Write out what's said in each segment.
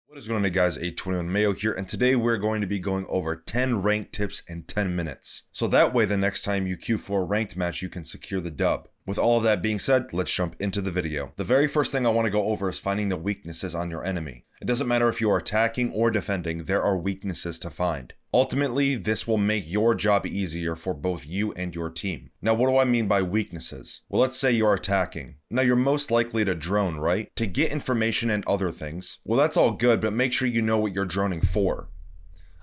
What is going on, guys? 821 Mayo here, and today we're going to be going over 10 ranked tips in 10 minutes. So that way the next time you queue for a ranked match, you can secure the dub. With all of that being said, let's jump into the video. The very first thing I want to go over is finding the weaknesses on your enemy. It doesn't matter if you are attacking or defending, there are weaknesses to find. Ultimately, this will make your job easier for both you and your team. Now, what do I mean by weaknesses? Well, let's say you're attacking. Now, you're most likely to drone, right? To get information and other things. Well, that's all good, but make sure you know what you're droning for.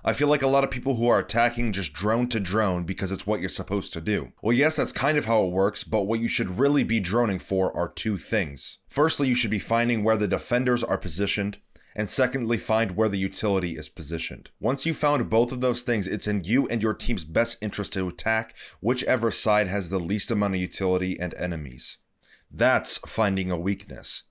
I feel like a lot of people who are attacking just drone to drone because it's what you're supposed to do. Well, yes, that's kind of how it works, but what you should really be droning for are two things. Firstly, you should be finding where the defenders are positioned, and secondly, find where the utility is positioned. Once you've found both of those things, it's in you and your team's best interest to attack whichever side has the least amount of utility and enemies. That's finding a weakness.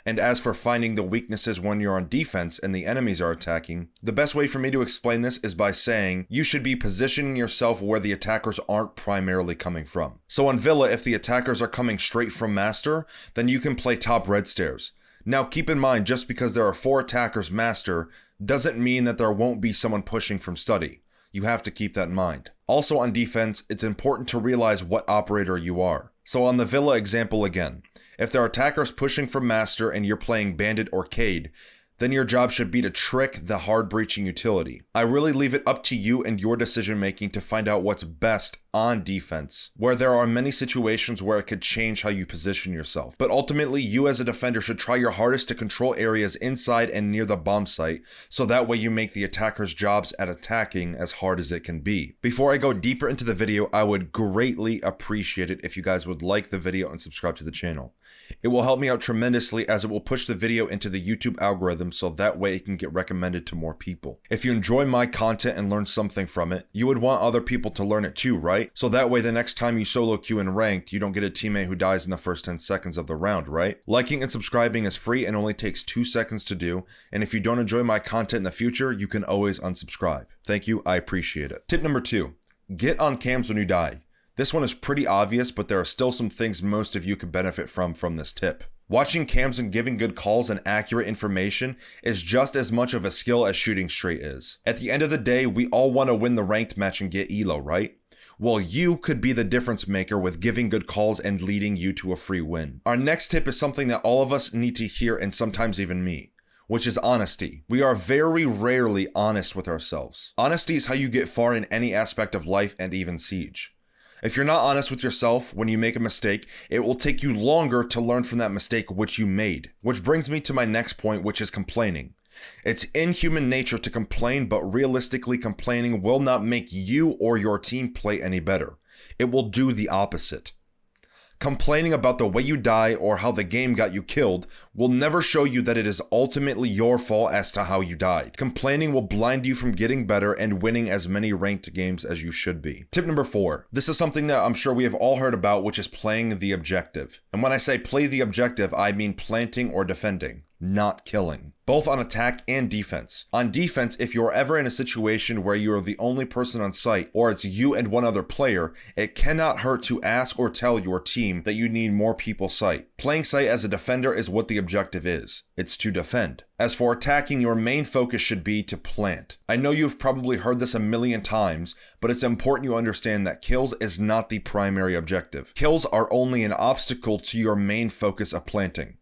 And as for finding the weaknesses when you're on defense and the enemies are attacking, the best way for me to explain this is by saying you should be positioning yourself where the attackers aren't primarily coming from. So on Villa, if the attackers are coming straight from Master, then you can play top red stairs. Now keep in mind, just because there are 4 attackers Master doesn't mean that there won't be someone pushing from study. You have to keep that in mind. Also on defense, it's important to realize what operator you are. So on the Villa example again, if there are attackers pushing from Master and you're playing Bandit or Cade, then your job should be to trick the hard breaching utility. I really leave it up to you and your decision making to find out what's best on defense, where there are many situations where it could change how you position yourself. But ultimately, you as a defender should try your hardest to control areas inside and near the bomb site, so that way you make the attacker's jobs at attacking as hard as it can be. Before I go deeper into the video, I would greatly appreciate it if you guys would like the video and subscribe to the channel. It will help me out tremendously as it will push the video into the YouTube algorithm so that way it can get recommended to more people. If you enjoy my content and learn something from it, you would want other people to learn it too, right? So that way the next time you solo queue in ranked, you don't get a teammate who dies in the first 10 seconds of the round, right? Liking and subscribing is free and only takes 2 seconds to do, and if you don't enjoy my content in the future, you can always unsubscribe. Thank you, I appreciate it. Tip number 2, get on cams when you die. This one is pretty obvious, but there are still some things most of you could benefit from this tip. Watching cams and giving good calls and accurate information is just as much of a skill as shooting straight is. At the end of the day, we all want to win the ranked match and get elo, right? Well, you could be the difference maker with giving good calls and leading you to a free win. Our next tip is something that all of us need to hear, and sometimes even me, which is honesty. We are very rarely honest with ourselves. Honesty is how you get far in any aspect of life and even Siege. If you're not honest with yourself when you make a mistake, it will take you longer to learn from that mistake which you made. Which brings me to my next point, which is complaining. It's in human nature to complain, but realistically complaining will not make you or your team play any better. It will do the opposite. Complaining about the way you die or how the game got you killed will never show you that it is ultimately your fault as to how you died. Complaining will blind you from getting better and winning as many ranked games as you should be. Tip number 4. This is something that I'm sure we have all heard about, which is playing the objective. And when I say play the objective, I mean planting or defending, not killing. Both on attack and defense. On defense, if you're ever in a situation where you are the only person on site, or it's you and one other player, it cannot hurt to ask or tell your team that you need more people site. Playing site as a defender is what the objective is. It's to defend. As for attacking, your main focus should be to plant. I know you've probably heard this a million times, but it's important you understand that kills is not the primary objective. Kills are only an obstacle to your main focus of planting.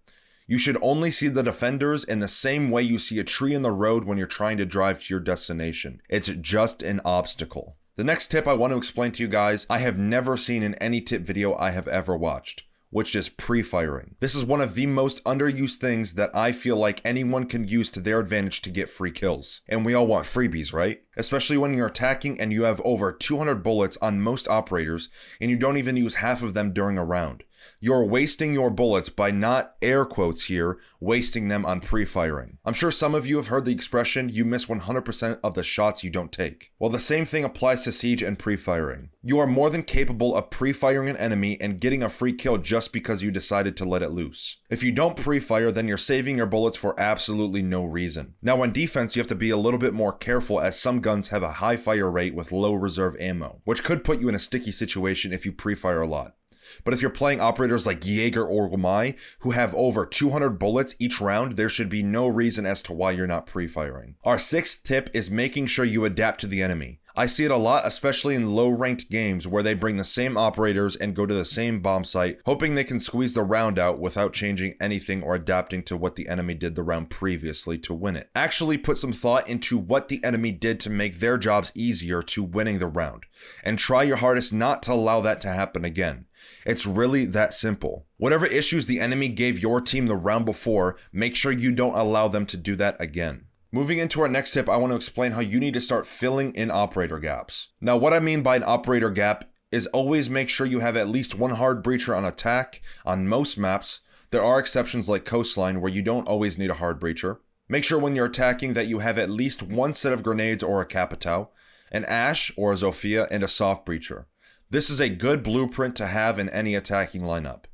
You should only see the defenders in the same way you see a tree in the road when you're trying to drive to your destination. It's just an obstacle. The next tip I want to explain to you guys, I have never seen in any tip video I have ever watched, which is pre-firing. This is one of the most underused things that I feel like anyone can use to their advantage to get free kills. And we all want freebies, right? Especially when you're attacking and you have over 200 bullets on most operators and you don't even use half of them during a round. You're wasting your bullets by not, air quotes here, wasting them on pre-firing. I'm sure some of you have heard the expression, you miss 100% of the shots you don't take. Well, the same thing applies to Siege and pre-firing. You are more than capable of pre-firing an enemy and getting a free kill just because you decided to let it loose. If you don't pre-fire, then you're saving your bullets for absolutely no reason. Now on defense, you have to be a little bit more careful as some guns have a high fire rate with low reserve ammo, which could put you in a sticky situation if you pre-fire a lot. But if you're playing operators like Jaeger or Wamai, who have over 200 bullets each round, there should be no reason as to why you're not pre-firing. Our 6th tip is making sure you adapt to the enemy. I see it a lot, especially in low-ranked games where they bring the same operators and go to the same bomb site, hoping they can squeeze the round out without changing anything or adapting to what the enemy did the round previously to win it. Actually put some thought into what the enemy did to make their jobs easier to winning the round, and try your hardest not to allow that to happen again. It's really that simple. Whatever issues the enemy gave your team the round before, make sure you don't allow them to do that again. Moving into our next tip, I want to explain how you need to start filling in operator gaps. Now, what I mean by an operator gap is always make sure you have at least one hard breacher on attack on most maps. There are exceptions like Coastline where you don't always need a hard breacher. Make sure when you're attacking that you have at least one set of grenades or a Capitao, an Ash or a Zofia, and a soft breacher. This is a good blueprint to have in any attacking lineup.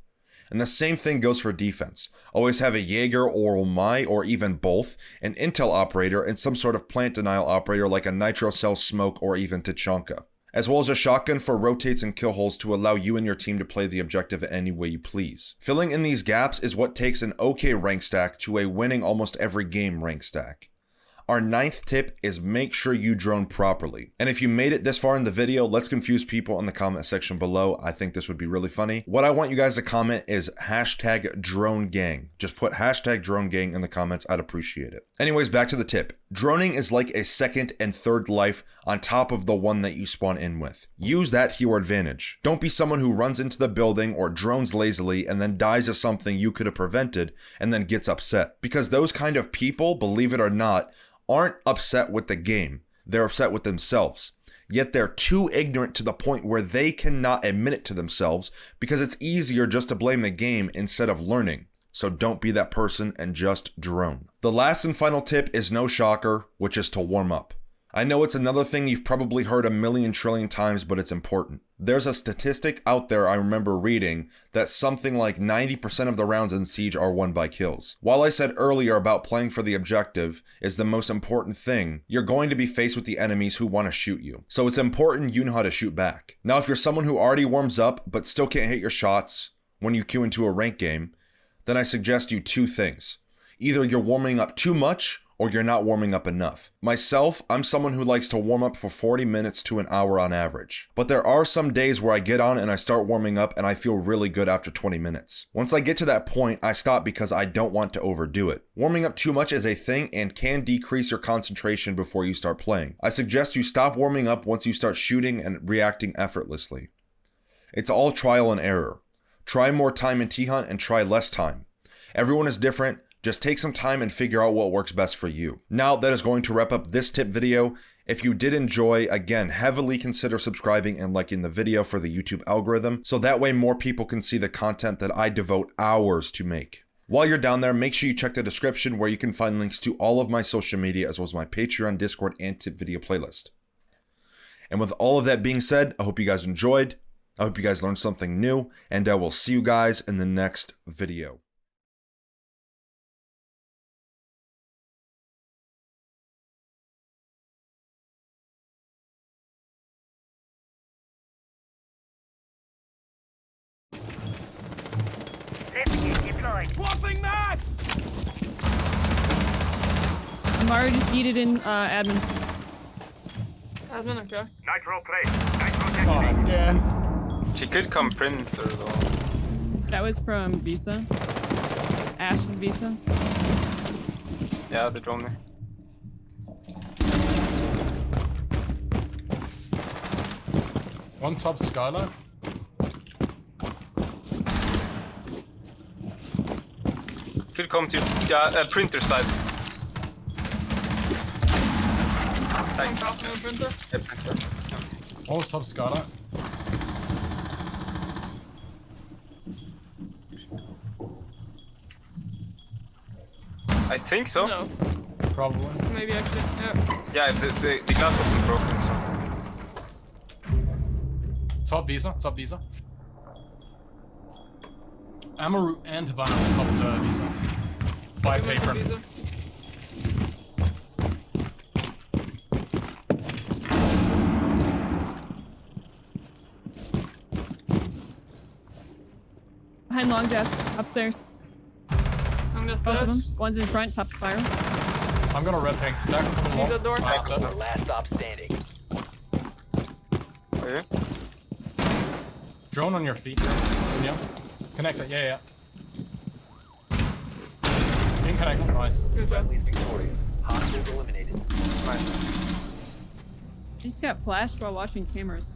And the same thing goes for defense. Always have a Jaeger or Wamai, or even both, an Intel operator, and some sort of plant denial operator like a Nitro Cell Smoke or even Tachanka. As well as a shotgun for rotates and kill holes to allow you and your team to play the objective any way you please. Filling in these gaps is what takes an okay rank stack to a winning almost every game rank stack. Our 9th tip is make sure you drone properly. And if you made it this far in the video, let's confuse people in the comment section below. I think this would be really funny. What I want you guys to comment is #DroneGang. Just put #DroneGang in the comments. I'd appreciate it. Anyways, back to the tip. Droning is like a second and third life on top of the one that you spawn in with. Use that to your advantage. Don't be someone who runs into the building or drones lazily and then dies of something you could have prevented and then gets upset. Because those kind of people, believe it or not, aren't upset with the game. They're upset with themselves. Yet they're too ignorant to the point where they cannot admit it to themselves because it's easier just to blame the game instead of learning. So don't be that person and just drone. The last and final tip is no shocker, which is to warm up. I know it's another thing you've probably heard a million trillion times, but it's important. There's a statistic out there I remember reading that something like 90% of the rounds in Siege are won by kills. While I said earlier about playing for the objective is the most important thing, you're going to be faced with the enemies who want to shoot you. So it's important you know how to shoot back. Now, if you're someone who already warms up but still can't hit your shots when you queue into a rank game, then I suggest you 2 things. Either you're warming up too much or you're not warming up enough. Myself, I'm someone who likes to warm up for 40 minutes to an hour on average. But there are some days where I get on and I start warming up and I feel really good after 20 minutes. Once I get to that point, I stop because I don't want to overdo it. Warming up too much is a thing and can decrease your concentration before you start playing. I suggest you stop warming up once you start shooting and reacting effortlessly. It's all trial and error. Try more time in T-Hunt and try less time. Everyone is different. Just take some time and figure out what works best for you. Now that is going to wrap up this tip video. If you did enjoy, again, heavily consider subscribing and liking the video for the YouTube algorithm, so that way more people can see the content that I devote hours to make. While you're down there, make sure you check the description where you can find links to all of my social media as well as my Patreon, Discord, and tip video playlist. And with all of that being said, I hope you guys enjoyed. I hope you guys learned something new, and I will see you guys in the next video. Swapping mats! I'm already seated in admin. Admin, okay. Nitro plate. Nitro Not detonating. again. She could come printer though. That was from Visa. Ash's Visa. Yeah, they drone me. One top skylight. Could come to printer side. One top no printer. Yeah, printer. Yeah. One top skylight. I think so. No. Probably. Maybe actually. Yeah. Yeah, the glass wasn't broken. So. Top visa. Top visa. Amaru and Habana on top of the visa. By paper. Visa. behind long desk, upstairs. I'm just Both of them. this. One's in front, top spiral. I'm gonna red ping. Jack, come along. the door. Past it. Last stop standing. Okay. Drone on your feet. Yeah. Connect it. Yeah. In connect. Nice. Good job. Friendly's victorious. Hostiles eliminated. Nice. She just got flashed while watching cameras.